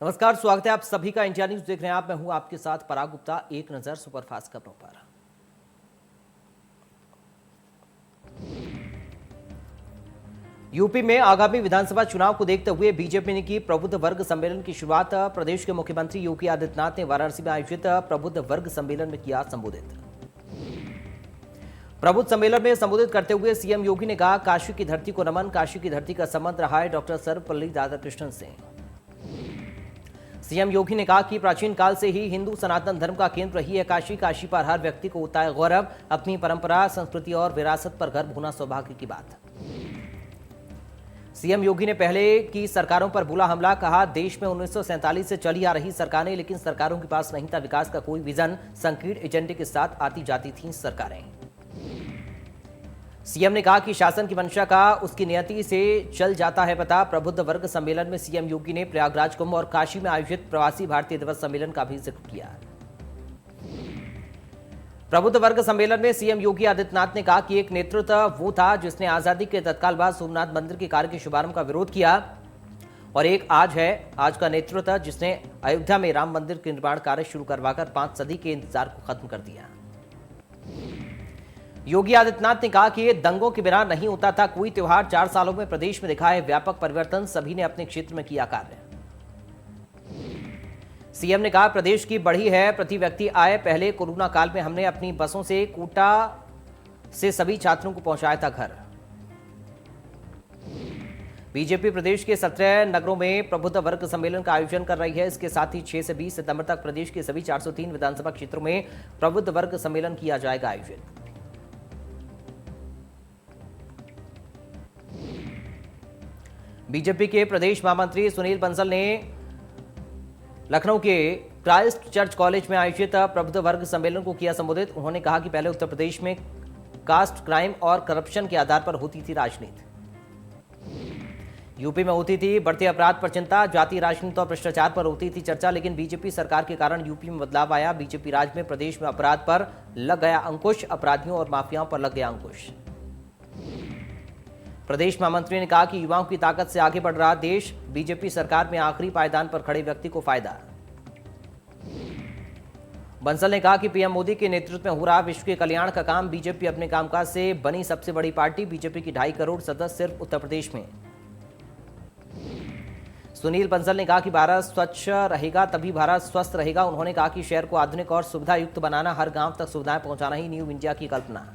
नमस्कार, स्वागत है आप सभी का। इंडिया न्यूज देख रहे हैं आप। मैं हूं आपके साथ पराग गुप्ता। एक नजर सुपरफास्ट खबरों पर। यूपी में आगामी विधानसभा चुनाव को देखते हुए बीजेपी ने की प्रबुद्ध वर्ग सम्मेलन की शुरुआत। प्रदेश के मुख्यमंत्री योगी आदित्यनाथ ने वाराणसी में आयोजित प्रबुद्ध वर्ग सम्मेलन में किया संबोधित। प्रबुद्ध सम्मेलन में संबोधित करते हुए सीएम योगी ने कहा, काशी की धरती को नमन। काशी की धरती का संबंध रहा है डॉक्टर सर्वपल्ली राधाकृष्णन से। सीएम योगी ने कहा कि प्राचीन काल से ही हिंदू सनातन धर्म का केंद्र रही है काशी। काशी पर हर व्यक्ति को होता है गौरव। अपनी परंपरा, संस्कृति और विरासत पर गर्व होना सौभाग्य की बात। सीएम योगी ने पहले की सरकारों पर बोला हमला। कहा, देश में 1947 से चली आ रही सरकारें, लेकिन सरकारों के पास नहीं था विकास का कोई विजन। संकीर्ण एजेंडे के साथ आती जाती थीं सरकारें। सीएम ने कहा कि शासन की मंशा का उसकी नियति से चल जाता है पता। प्रबुद्ध वर्ग सम्मेलन में सीएम योगी ने प्रयागराज कुंभ और काशी में आयोजित प्रवासी भारतीय दिवस सम्मेलन का भी जिक्र किया। प्रबुद्ध वर्ग सम्मेलन में सीएम योगी आदित्यनाथ ने कहा कि एक नेतृत्व वो था जिसने आजादी के तत्काल बाद सोमनाथ मंदिर के कार्य के शुभारंभ का विरोध किया, और एक आज का नेतृत्व जिसने अयोध्या में राम मंदिर के निर्माण कार्य शुरू करवाकर 5 सदी के इंतजार को खत्म कर दिया। योगी आदित्यनाथ ने कहा कि ये दंगों के बिना नहीं होता था कोई त्योहार। 4 सालों में प्रदेश में दिखा है व्यापक परिवर्तन। सभी ने अपने क्षेत्र में किया कार्य। सीएम ने कहा, प्रदेश की बढ़ी है प्रति व्यक्ति आय। पहले कोरोना काल में हमने अपनी बसों से कोटा से सभी छात्रों को पहुंचाया था घर। बीजेपी प्रदेश के 17 नगरों में प्रबुद्ध वर्ग सम्मेलन का आयोजन कर रही है। इसके साथ ही 6 से 20 सितंबर तक प्रदेश के सभी 403 विधानसभा क्षेत्रों में प्रबुद्ध वर्ग सम्मेलन किया जाएगा आयोजित। बीजेपी के प्रदेश महामंत्री सुनील बंसल ने लखनऊ के क्राइस्ट चर्च कॉलेज में आयोजित प्रबुद्ध वर्ग सम्मेलन को किया संबोधित। उन्होंने कहा कि पहले उत्तर प्रदेश में कास्ट, क्राइम और करप्शन के आधार पर होती थी राजनीति। यूपी में होती थी बढ़ते अपराध पर चिंता, जाति राजनीति और भ्रष्टाचार पर होती थी चर्चा, लेकिन बीजेपी सरकार के कारण यूपी में बदलाव आया। बीजेपी राज में प्रदेश में अपराध पर लग गया अंकुश, अपराधियों और माफियाओं पर लग गया अंकुश। प्रदेश महामंत्री ने कहा कि युवाओं की ताकत से आगे बढ़ रहा देश। बीजेपी सरकार में आखिरी पायदान पर खड़े व्यक्ति को फायदा। बंसल ने कहा कि पीएम मोदी के नेतृत्व में हो रहा विश्व के कल्याण का काम। बीजेपी अपने कामकाज से बनी सबसे बड़ी पार्टी। बीजेपी की 2.5 करोड़ सदस्य सिर्फ उत्तर प्रदेश में। सुनील बंसल ने कहा कि भारत स्वच्छ रहेगा तभी भारत स्वस्थ रहेगा। उन्होंने कहा कि शहर को आधुनिक और सुविधा युक्त बनाना, हर गांव तक सुविधाएं पहुंचाना ही न्यू इंडिया की कल्पना।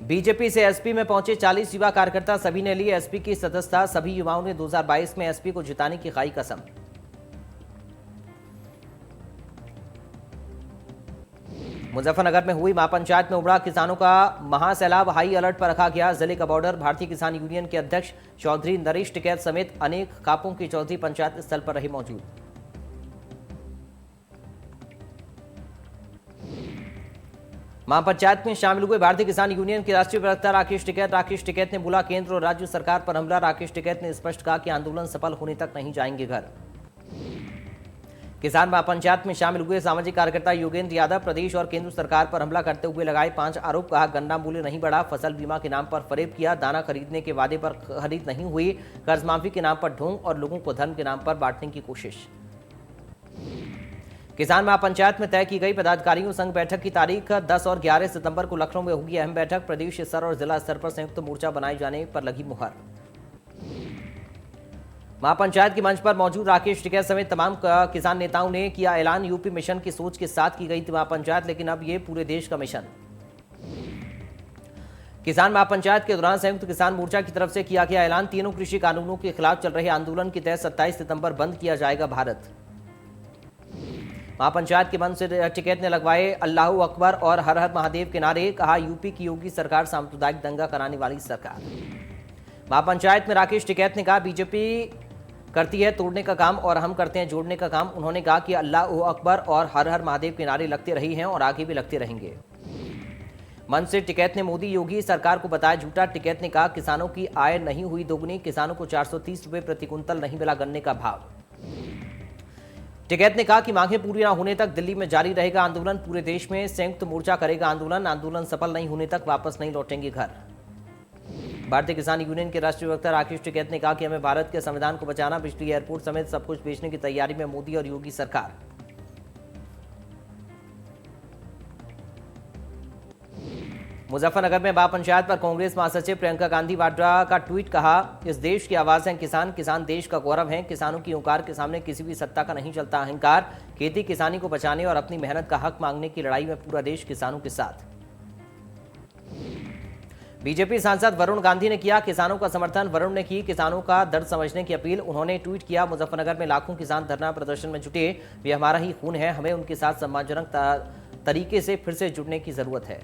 बीजेपी से एसपी में पहुंचे 40 युवा कार्यकर्ता, सभी ने ली एसपी की सदस्यता। सभी युवाओं ने 2022 में एसपी को जिताने की खाई कसम। मुजफ्फरनगर में हुई महापंचायत में उमड़ा किसानों का महासैलाब। हाई अलर्ट पर रखा गया जिले का बॉर्डर। भारतीय किसान यूनियन के अध्यक्ष चौधरी नरेश टिकैत समेत अनेक कापों के चौधरी पंचायत स्थल पर रहे मौजूद। महापंचायत में शामिल हुए भारतीय किसान यूनियन के राष्ट्रीय प्रवक्ता राकेश टिकैत ने बोला, केंद्र और राज्य सरकार पर हमला। राकेश टिकैत ने स्पष्ट कहा कि आंदोलन सफल होने तक नहीं जाएंगे घर। किसान महापंचायत में शामिल हुए सामाजिक कार्यकर्ता योगेंद्र यादव प्रदेश और केंद्र सरकार पर हमला करते हुए लगाए 5 आरोप। कहा, गन्ना मूल्य नहीं बढ़ा, फसल बीमा के नाम पर फरेब किया, दाना खरीदने के वादे पर खरीद नहीं हुई, कर्ज माफी के नाम पर ढोंग और लोगों को धर्म के नाम पर बांटने की कोशिश। किसान महापंचायत में तय की गई पदाधिकारियों संघ बैठक की तारीख 10 और 11 सितंबर को लखनऊ में होगी अहम बैठक। प्रदेश स्तर और जिला स्तर पर संयुक्त मोर्चा बनाए जाने पर लगी मुहर। महापंचायत के मंच पर मौजूद राकेश टिकैत समेत तमाम किसान नेताओं ने किया ऐलान। यूपी मिशन की सोच के साथ की गई थी महापंचायत, लेकिन अब ये पूरे देश का मिशन। किसान महापंचायत के दौरान संयुक्त किसान मोर्चा की तरफ से किया गया ऐलान। तीनों कृषि कानूनों के खिलाफ चल रहे आंदोलन के तहत 27 सितंबर बंद किया जाएगा भारत। महापंचायत के मंच से टिकैत ने लगवाए अल्लाहू अकबर और हर हर महादेव के नारे। कहा, यूपी की योगी सरकार सांप्रदायिक दंगा कराने वाली सरकार। महापंचायत में राकेश टिकैत ने कहा, बीजेपी करती है तोड़ने का काम और हम करते हैं जोड़ने का काम। उन्होंने कहा कि अल्लाहू अकबर और हर हर महादेव के नारे लगते रहे हैं और आगे भी लगते रहेंगे। मंच से टिकैत ने मोदी योगी सरकार को बताया झूठा। टिकैत ने कहा, किसानों की आय नहीं हुई दोगुनी, किसानों को 430 रुपए प्रति कुंतल नहीं मिला गन्ने का भाव। टिकैत ने कहा कि मांगें पूरी न होने तक दिल्ली में जारी रहेगा आंदोलन। पूरे देश में संयुक्त मोर्चा करेगा आंदोलन। आंदोलन सफल नहीं होने तक वापस नहीं लौटेंगे घर। भारतीय किसान यूनियन के राष्ट्रीय वक्ता राकेश टिकैत ने कहा कि हमें भारत के संविधान को बचाना, बिजली, एयरपोर्ट समेत सब कुछ बेचने की तैयारी में मोदी और योगी सरकार। मुजफ्फरनगर में बा पंचायत पर कांग्रेस महासचिव प्रियंका गांधी वाड्रा का ट्वीट, कहा इस देश की आवाज है किसान, किसान देश का गौरव है। किसानों की ओंकार के सामने किसी भी सत्ता का नहीं चलता अहंकार। खेती किसानी को बचाने और अपनी मेहनत का हक मांगने की लड़ाई में पूरा देश किसानों के साथ। बीजेपी सांसद वरुण गांधी ने किया किसानों का समर्थन। वरुण ने की किसानों का दर्द समझने की अपील। उन्होंने ट्वीट किया, मुजफ्फरनगर में लाखों किसान धरना प्रदर्शन में जुटे, वे हमारा ही खून है, हमें उनके साथ सम्मानजनक तरीके से फिर से जुड़ने की जरूरत है।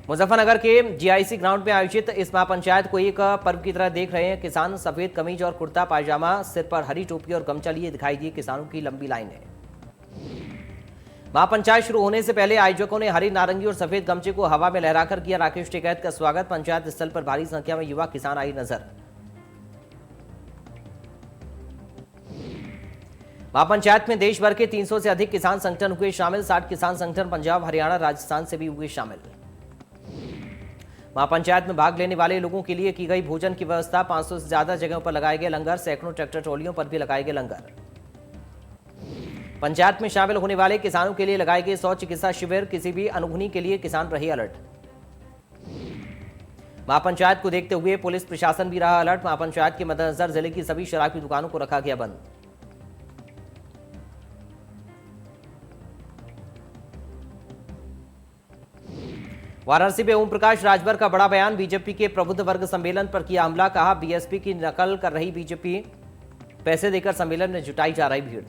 मुजफ्फरनगर के जीआईसी ग्राउंड में आयोजित इस महापंचायत को एक पर्व की तरह देख रहे हैं किसान। सफेद कमीज और कुर्ता पायजामा, सिर पर हरी टोपी और गमछा लिए दिखाई दिए किसानों की लंबी लाइनें। महापंचायत शुरू होने से पहले आयोजकों ने हरी, नारंगी और सफेद गमछे को हवा में लहराकर किया राकेश टिकैत का स्वागत। पंचायत स्थल पर भारी संख्या में युवा किसान आई नजर। महापंचायत में देश भर के 300 से अधिक किसान संगठन हुए शामिल। 60 किसान संगठन पंजाब, हरियाणा, राजस्थान से भी हुए शामिल। महापंचायत में भाग लेने वाले लोगों के लिए की गई भोजन की व्यवस्था। 500 से ज्यादा जगहों पर लगाए गए लंगर। सैकड़ों ट्रैक्टर ट्रॉलियों पर भी लगाए गए लंगर। पंचायत में शामिल होने वाले किसानों के लिए लगाए गए 100 चिकित्सा शिविर। किसी भी अनहोनी के लिए किसान रहे अलर्ट। महापंचायत को देखते हुए पुलिस प्रशासन भी रहा अलर्ट। महापंचायत के मद्देनजर जिले की सभी शराब की दुकानों को रखा गया बंद। वाराणसी में ओम प्रकाश राजभर का बड़ा बयान। बीजेपी के प्रबुद्ध वर्ग सम्मेलन पर किया हमला। कहा बीएसपी की नकल कर रही बीजेपी, पैसे देकर सम्मेलन में जुटाई जा रही भीड़।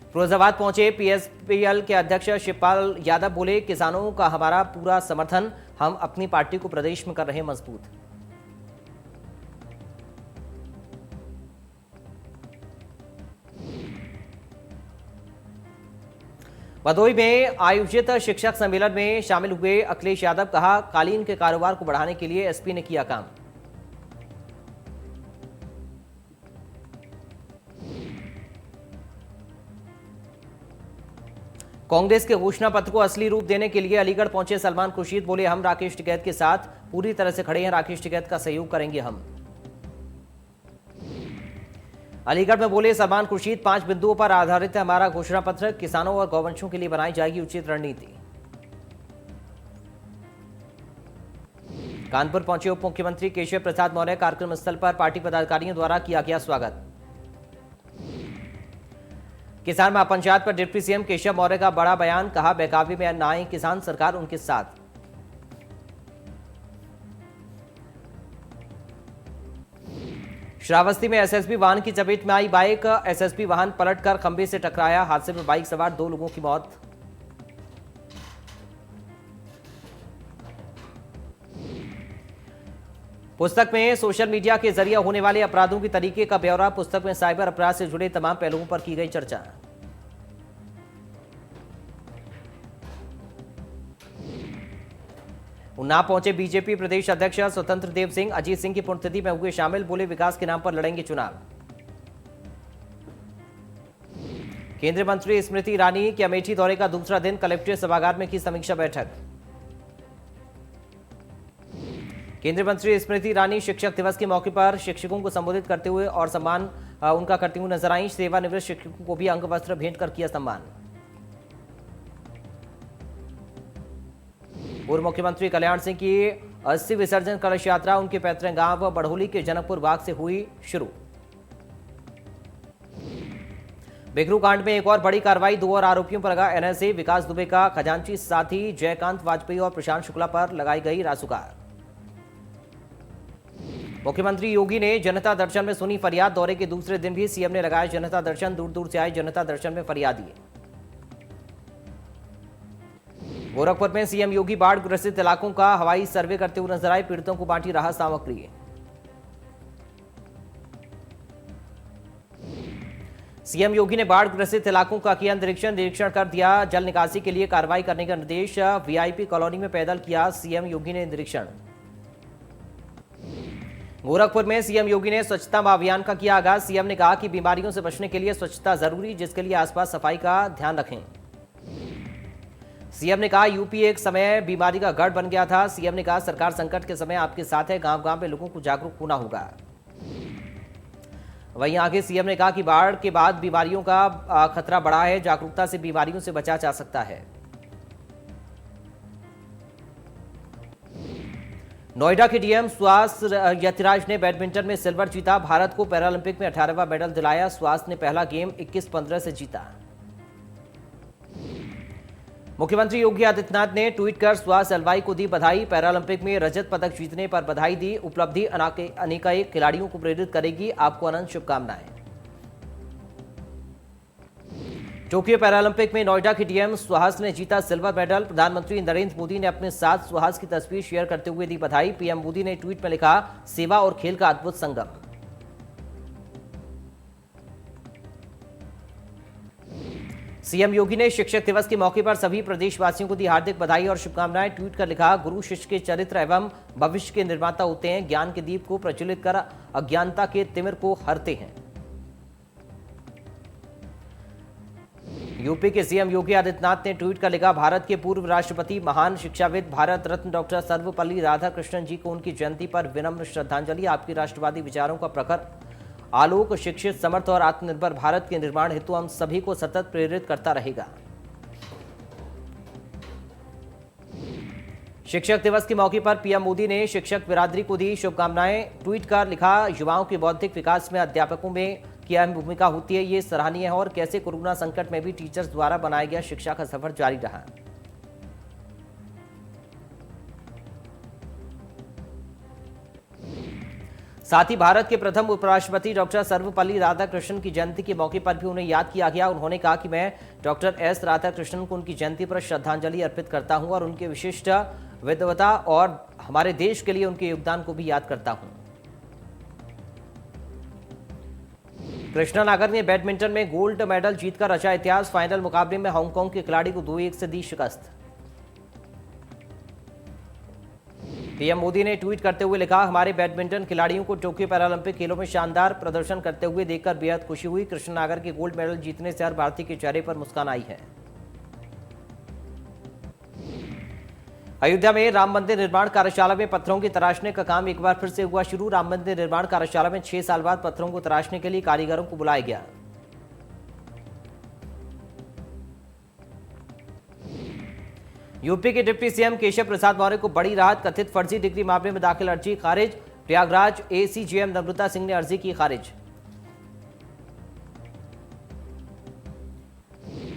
फिरोजाबाद पहुंचे पीएसपीएल के अध्यक्ष शिवपाल यादव, बोले किसानों का हमारा पूरा समर्थन, हम अपनी पार्टी को प्रदेश में कर रहे मजबूत। भदोई में आयोजित शिक्षक सम्मेलन में शामिल हुए अखिलेश यादव। कहा कालीन के कारोबार को बढ़ाने के लिए एसपी ने किया काम। कांग्रेस के घोषणा पत्र को असली रूप देने के लिए अलीगढ़ पहुंचे सलमान खुर्शीद, बोले हम राकेश टिकैत के साथ पूरी तरह से खड़े हैं, राकेश टिकैत का सहयोग करेंगे हम। अलीगढ़ में बोले सलमान खुर्शीद, 5 बिंदुओं पर आधारित है हमारा घोषणा पत्र। किसानों और गौवंशों के लिए बनाई जाएगी उचित रणनीति। कानपुर पहुंचे उप मुख्यमंत्री केशव प्रसाद मौर्य। कार्यक्रम स्थल पर पार्टी पदाधिकारियों द्वारा किया गया स्वागत। किसान महापंचायत पर डिप्टी सीएम केशव मौर्य का बड़ा बयान। कहा बेकाबू में न आए किसान, सरकार उनके साथ। श्रावस्ती में एसएसबी वाहन की चपेट में आई बाइक। एसएसबी वाहन पलटकर खंबे से टकराया। हादसे में बाइक सवार 2 लोगों की मौत। पुस्तक में सोशल मीडिया के जरिए होने वाले अपराधों के तरीके का ब्यौरा। पुस्तक में साइबर अपराध से जुड़े तमाम पहलुओं पर की गई चर्चा। उन्नाव पहुंचे बीजेपी प्रदेश अध्यक्ष स्वतंत्र देव सिंह। अजीत सिंह की पुण्यतिथि में हुए शामिल, बोले विकास के नाम पर लड़ेंगे चुनाव। केंद्रीय मंत्री स्मृति ईरानी के अमेठी दौरे का दूसरा दिन। कलेक्ट्रेट सभागार में की समीक्षा बैठक। केंद्रीय मंत्री स्मृति ईरानी शिक्षक दिवस के मौके पर शिक्षकों को संबोधित करते हुए और सम्मान उनका करते हुए नजर आई। सेवानिवृत्त शिक्षकों को भी अंग वस्त्र भेंट कर किया सम्मान। पूर्व मुख्यमंत्री कल्याण सिंह की अस्थि विसर्जन कलश यात्रा उनके पैतृक गांव बढ़ोली के जनकपुर बाग से हुई शुरू। बिकरू कांड में एक और बड़ी कार्रवाई। 2 और आरोपियों पर लगा एनएसए। विकास दुबे का खजांची साथी जयकांत वाजपेयी और प्रशांत शुक्ला पर लगाई गई रासुका। मुख्यमंत्री योगी ने जनता दर्शन में सुनी फरियाद। दौरे के दूसरे दिन भी सीएम ने लगाया जनता दर्शन। दूर दूर से आए जनता दर्शन में फरियादी। गोरखपुर में सीएम योगी बाढ़ ग्रसित इलाकों का हवाई सर्वे करते हुए नजर आए। पीड़ितों को बांटी राहत सामग्री। सीएम योगी ने बाढ़ ग्रसित इलाकों का किया निरीक्षण कर दिया जल निकासी के लिए कार्रवाई करने का निर्देश। वीआईपी कॉलोनी में पैदल किया सीएम योगी ने निरीक्षण। गोरखपुर में सीएम योगी ने स्वच्छता अभियान का किया आगाज। सीएम ने कहा कि बीमारियों से बचने के लिए स्वच्छता जरूरी, जिसके लिए आसपास सफाई का ध्यान रखें। सीएम ने कहा यूपी एक समय बीमारी का गढ़ बन गया था। सीएम ने कहा सरकार संकट के समय आपके साथ है, गांव-गांव में लोगों को जागरूक होना होगा। वहीं आगे सीएम ने कहा कि बाढ़ के बाद बीमारियों का खतरा बढ़ा है, जागरूकता से बीमारियों से बचा जा सकता है। नोएडा के डीएम सुहास यतिराज ने बैडमिंटन में सिल्वर जीता, भारत को पैरालंपिक में 18वां मेडल दिलाया। सुहास ने पहला गेम 21-15 से जीता। मुख्यमंत्री योगी आदित्यनाथ ने ट्वीट कर सुहास एलवाई को दी बधाई, पैरालंपिक में रजत पदक जीतने पर बधाई दी। उपलब्धि अनेकानेक खिलाड़ियों को प्रेरित करेगी, आपको अनंत शुभकामनाएं। टोक्यो पैरालंपिक में नोएडा के डीएम सुहास ने जीता सिल्वर मेडल। प्रधानमंत्री नरेंद्र मोदी ने अपने साथ सुहास की तस्वीर शेयर करते हुए दी बधाई। पीएम मोदी ने ट्वीट में लिखा, सेवा और खेल का अद्भुत संगम। सीएम योगी ने शिक्षक दिवस के मौके पर सभी प्रदेशवासियों को दी हार्दिक बधाई और शुभकामनाएं। ट्वीट कर लिखा, गुरु शिष्य के चरित्र एवं भविष्य के निर्माता होते हैं, ज्ञान के दीप को प्रज्वलित कर अज्ञानता के तिमिर को हरते हैं। यूपी के सीएम योगी आदित्यनाथ ने ट्वीट कर लिखा, भारत के पूर्व राष्ट्रपति महान शिक्षाविद भारत रत्न डॉक्टर सर्वपल्ली राधाकृष्णन जी को उनकी जयंती पर विनम्र श्रद्धांजलि। आपके राष्ट्रवादी विचारों का प्रखर आलोक शिक्षित, समर्थ और आत्मनिर्भर भारत के निर्माण हेतु हम सभी को सतत प्रेरित करता रहेगा। शिक्षक दिवस के मौके पर पीएम मोदी ने शिक्षक बिरादरी को दी शुभकामनाएं। ट्वीट कर लिखा, युवाओं के बौद्धिक विकास में अध्यापकों में की अहम भूमिका होती है, ये सराहनीय है। और कैसे कोरोना संकट में भी टीचर्स द्वारा बनाया गया शिक्षा का सफर जारी रहा। साथ ही भारत के प्रथम उपराष्ट्रपति डॉक्टर सर्वपल्ली राधाकृष्णन की जयंती के मौके पर भी उन्हें याद किया गया। उन्होंने कहा कि मैं डॉक्टर एस राधाकृष्णन को उनकी जयंती पर श्रद्धांजलि अर्पित करता हूं और उनके विशिष्ट विद्वता और हमारे देश के लिए उनके योगदान को भी याद करता हूं। कृष्णा नागर ने बैडमिंटन में गोल्ड मेडल जीतकर रचा इतिहास। फाइनल मुकाबले में हांगकांग के खिलाड़ी को 2-1 से दी शिकस्त। पीएम मोदी ने ट्वीट करते हुए लिखा, हमारे बैडमिंटन खिलाड़ियों को टोक्यो पैरालंपिक खेलों में शानदार प्रदर्शन करते हुए देखकर बेहद खुशी हुई। कृष्ण नागर के गोल्ड मेडल जीतने से हर भारतीय के चेहरे पर मुस्कान आई है। अयोध्या में राम मंदिर निर्माण कार्यशाला में पत्थरों की तराशने का काम एक बार फिर से हुआ शुरू। राम मंदिर निर्माण कार्यशाला में 6 साल बाद पत्थरों को तराशने के लिए कारीगरों को बुलाया गया। यूपी के डिप्टी सीएम केशव प्रसाद मौर्य को बड़ी राहत, कथित फर्जी डिग्री मामले में दाखिल अर्जी खारिज। प्रयागराज एसीजेएम नम्रता सिंह ने अर्जी की खारिज।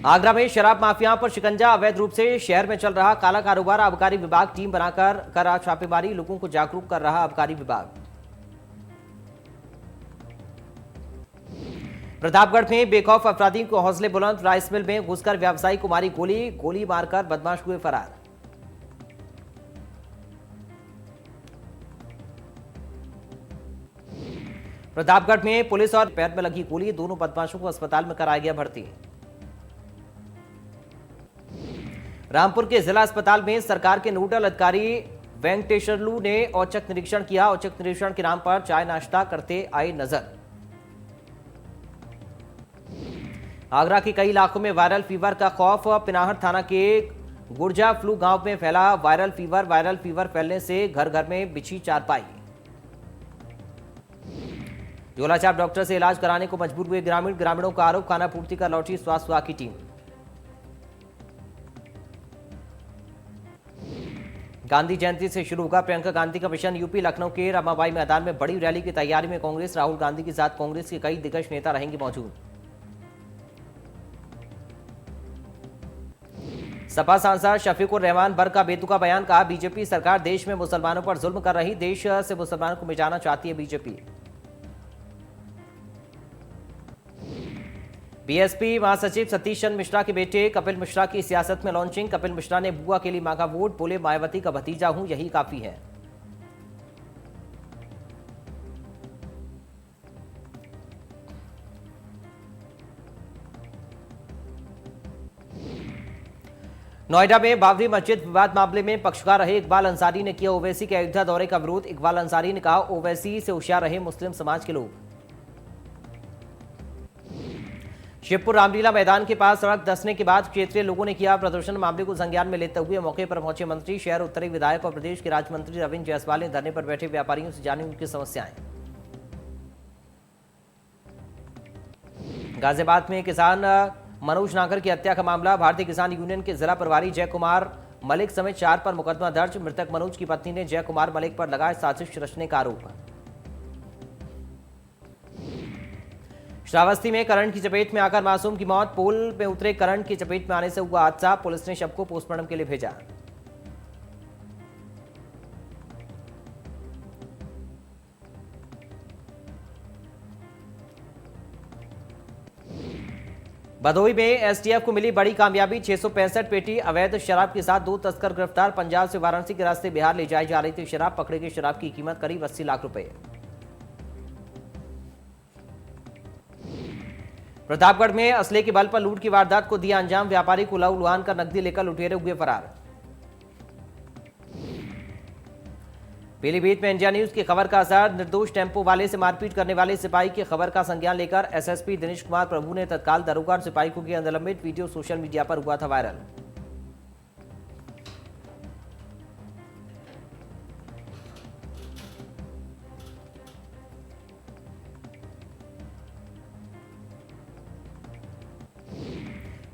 आगरा में शराब माफियाओं पर शिकंजा, अवैध रूप से शहर में चल रहा काला कारोबार। आबकारी विभाग टीम बनाकर कर छापेमारी, लोगों को जागरूक कर रहा आबकारी विभाग। प्रतापगढ़ में बेखौफ अपराधी को हौसले बुलंद, राइस मिल में घुसकर व्यवसायी को मारी गोली मारकर बदमाश हुए फरार। प्रतापगढ़ में पुलिस और पैर में लगी गोली, दोनों बदमाशों को अस्पताल में कराया गया भर्ती। रामपुर के जिला अस्पताल में सरकार के नोडल अधिकारी वेंकटेश्वरलू ने औचक निरीक्षण किया। औचक निरीक्षण के नाम पर चाय नाश्ता करते आए नजर। आगरा के कई इलाकों में वायरल फीवर का खौफ। पिनाहर थाना के गुर्जा फ्लू गांव में फैला वायरल फीवर फैलने से घर घर में बिछी चारपाई। झोलाछाप डॉक्टर से इलाज कराने को मजबूर हुए ग्रामीणों का आरोप, खाना पूर्ति कर लौटी स्वास्थ्य विभाग की टीम। गांधी जयंती से शुरू होगा प्रियंका गांधी का मिशन। यूपी लखनऊ के रमाबाई मैदान में बड़ी रैली की तैयारी में कांग्रेस। राहुल गांधी के साथ कांग्रेस के कई दिग्गज नेता रहेंगे मौजूद। सपा सांसद शफीकुर रहमान बर का बेतुका बयान, कहा बीजेपी सरकार देश में मुसलमानों पर जुल्म कर रही, देश से मुसलमानों को मिटाना चाहती है बीजेपी। बीएसपी महासचिव सतीश चंद्र मिश्रा के बेटे कपिल मिश्रा की सियासत में लॉन्चिंग। कपिल मिश्रा ने बुआ के लिए मांगा वोट, बोले मायावती का भतीजा हूं, यही काफी है। नोएडा में बाबरी मस्जिद विवाद मामले में पक्षकार रहे इकबाल अंसारी ने किया ओवैसी के अयोध्या दौरे का विरोध। इकबाल अंसारी ने कहा ओवैसी से होशियार रहे मुस्लिम समाज के लोग। शिवपुर रामलीला मैदान के पास सड़क धंसने के बाद क्षेत्रीय लोगों ने किया प्रदर्शन। मामले को संज्ञान में लेते हुए मौके पर पहुंचे मंत्री, शहर उत्तरी विधायक और प्रदेश के राज्य मंत्री रविंद्र जायसवाल ने धरने पर बैठे व्यापारियों से जानी उनकी समस्याएं। गाजियाबाद में किसान मनोज नागर की हत्या का मामला। भारतीय किसान यूनियन के जिला प्रभारी जय कुमार मलिक समेत 4 पर मुकदमा दर्ज। मृतक मनोज की पत्नी ने जय कुमार मलिक पर लगाया साजिश रचने का आरोप। श्रावस्ती में करंट की चपेट में आकर मासूम की मौत। पुल में उतरे करंट की चपेट में आने से हुआ हादसा। पुलिस ने शव को पोस्टमार्टम के लिए भेजा। भदोही में एसटीएफ को मिली बड़ी कामयाबी। 665 पेटी अवैध शराब के साथ 2 तस्कर गिरफ्तार। पंजाब से वाराणसी के रास्ते बिहार ले जाई जा रही थी शराब। पकड़े गई शराब की कीमत करीब 80 लाख रुपए। प्रतापगढ़ में असले के बल पर लूट की वारदात को दिया अंजाम। व्यापारी को लुहान कर नकदी लेकर लुटेरे हुए फरार। पीलीभीत में इंडिया न्यूज की खबर का असर। निर्दोष टेंपो वाले से मारपीट करने वाले सिपाही की खबर का संज्ञान लेकर एसएसपी दिनेश कुमार प्रभु ने तत्काल दरोगा और सिपाही को किया निलंबित। वीडियो सोशल मीडिया पर हुआ था वायरल।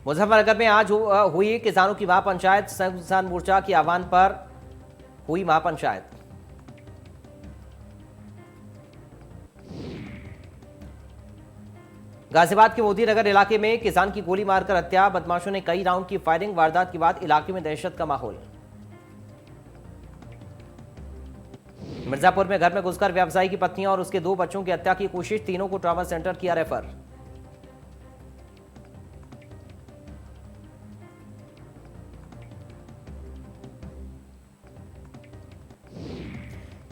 मुजफ्फरनगर में आज हुई किसानों की महापंचायत। संयुक्त किसान मोर्चा के आह्वान पर हुई महापंचायत। गाजियाबाद के मोदी नगर इलाके में किसान की गोली मारकर हत्या। बदमाशों ने कई राउंड की फायरिंग। वारदात के बाद इलाके में दहशत का माहौल। मिर्जापुर में घर में घुसकर व्यवसायी की पत्नी और उसके 2 बच्चों की हत्या की कोशिश। तीनों को ट्रॉमा सेंटर किया refer.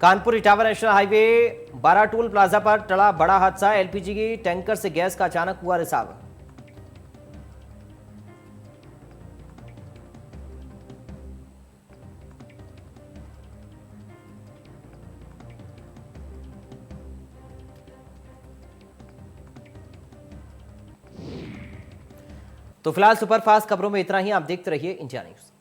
Kanpur Etawah national highway 12 toll plaza पर टला बड़ा हादसा। एलपीजी की टैंकर से गैस का अचानक हुआ रिसाव। तो फिलहाल सुपरफास्ट खबरों में इतना ही। आप देखते रहिए इंडिया न्यूज।